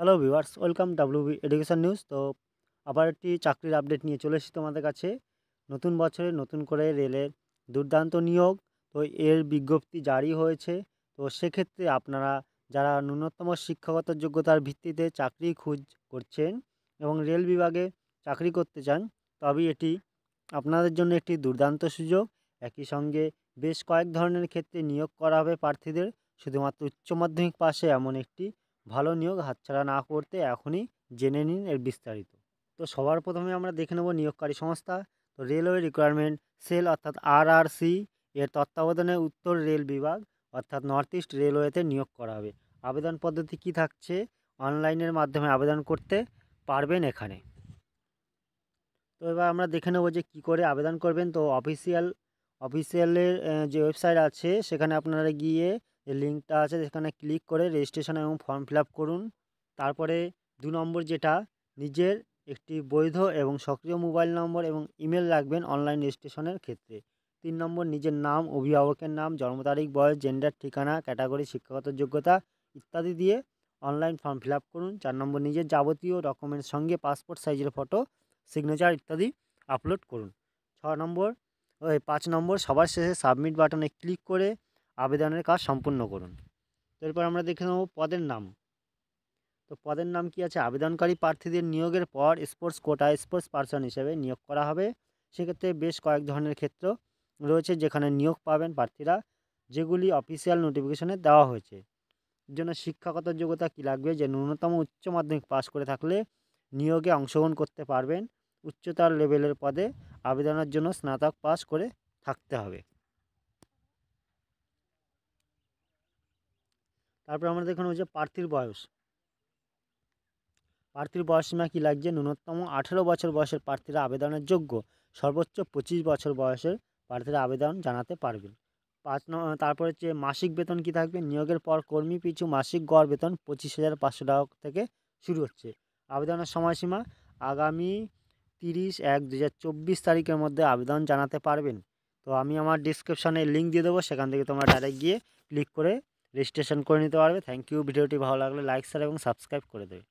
Hello viewers, welcome WB education news. তো আবার একটি চাকরির আপডেট নিয়ে চলে এসেছি তোমাদের কাছে। নতুন বছরে নতুন করে রেলের দুর্দান্ত নিয়োগ। তো এর বিজ্ঞপ্তি জারি হয়েছে। তো সেক্ষেত্রে আপনারা যারা ন্যূনতম শিক্ষাগত যোগ্যতার ভিত্তিতে চাকরি করছেন এবং রেল বিভাগে চাকরি করতে চান, তবে এটি আপনাদের জন্য একটি দুর্দান্ত সুযোগ। একই সঙ্গে বেশ কয়েক ধরনের ক্ষেত্রে নিয়োগ করা হবে প্রার্থীদের। শুধুমাত্র উচ্চ মাধ্যমিক পাশে এমন একটি ভালো নিয়োগ হাতছাড়া না করতে এখনই জেনে নিন এর বিস্তারিত। তো সবার প্রথমে আমরা দেখে নেব নিয়োগকারী সংস্থা। তো রেলওয়ে রিকোয়ারমেন্ট সেল অর্থাৎ RRC এর তত্ত্বাবধানে উত্তর রেল বিভাগ অর্থাৎ নর্থ ইস্ট রেলওয়েতে নিয়োগ করা হবে। আবেদন পদ্ধতি কী থাকছে? অনলাইনের মাধ্যমে আবেদন করতে পারবেন এখানে। তো এবার আমরা দেখে নেব যে কী করে আবেদন করবেন। তো অফিসিয়ালের যে ওয়েবসাইট আছে সেখানে আপনারা গিয়ে যে লিঙ্কটা আছে সেখানে ক্লিক করে রেজিস্ট্রেশন এবং ফর্ম ফিল আপ করুন। তারপরে 2 নম্বর যেটা, নিজের একটি বৈধ এবং সক্রিয় মোবাইল নম্বর এবং ইমেল রাখবেন অনলাইন রেজিস্ট্রেশনের ক্ষেত্রে। 3 নম্বর, নিজের নাম, অভিভাবকের নাম, জন্ম তারিখ, বয়স, জেন্ডার, ঠিকানা, ক্যাটাগরি, শিক্ষাগত যোগ্যতা ইত্যাদি দিয়ে অনলাইন ফর্ম ফিল আপ করুন। 4 নম্বর, নিজের যাবতীয় ডকুমেন্টস সঙ্গে পাসপোর্ট সাইজের ফটো, সিগনেচার ইত্যাদি আপলোড করুন। 5 নম্বর, সবার শেষে সাবমিট বাটনে ক্লিক করে আবেদনের কাজ সম্পূর্ণ করুন। তো এরপর আমরা দেখে নেব পদের নাম। তো পদের নাম কি আছে? আবেদনকারী প্রার্থীদের নিয়োগের পর স্পোর্টস কোটায় স্পোর্টস পার্সন হিসেবে নিয়োগ করা হবে। সেক্ষেত্রে বেশ কয়েক ধরনের ক্ষেত্র রয়েছে যেখানে নিয়োগ পাবেন প্রার্থীরা, যেগুলি অফিসিয়াল নোটিফিকেশনে দেওয়া হয়েছে। এর জন্য শিক্ষাগত যোগ্যতা কী লাগবে? যে ন্যূনতম উচ্চ মাধ্যমিক পাস করে থাকলে নিয়োগে অংশগ্রহণ করতে পারবেন। উচ্চতর লেভেলের পদে আবেদনের জন্য স্নাতক পাস করে থাকতে হবে। তারপর আমরা দেখুন যে প্রার্থীর বয়স। প্রার্থীর বয়সসীমা কী লাগছে? ন্যূনতম 18 বছর বয়সের প্রার্থীরা আবেদনের যোগ্য। সর্বোচ্চ 25 বছর বয়সের প্রার্থীরা আবেদন জানাতে পারবেন। তারপর হচ্ছে মাসিক বেতন কী থাকবে? নিয়োগের পর কর্মী পিছু মাসিক গড় বেতন 25,500 টাকা থেকে শুরু হচ্ছে। আবেদনের সময়সীমা আগামী 30/1/2024 তারিখের মধ্যে আবেদন জানাতে পারবেন। তো আমি আমার ডিসক্রিপশনে লিঙ্ক দিয়ে দেবো, সেখান থেকে তোমরা ডাইরেক্ট গিয়ে ক্লিক করে রেজিস্ট্রেশন করে নিতে পারবে। Thank you. ভিডিওটি ভালো লাগলে লাইক, শেয়ার এবং সাবস্ক্রাইব করে দেবে।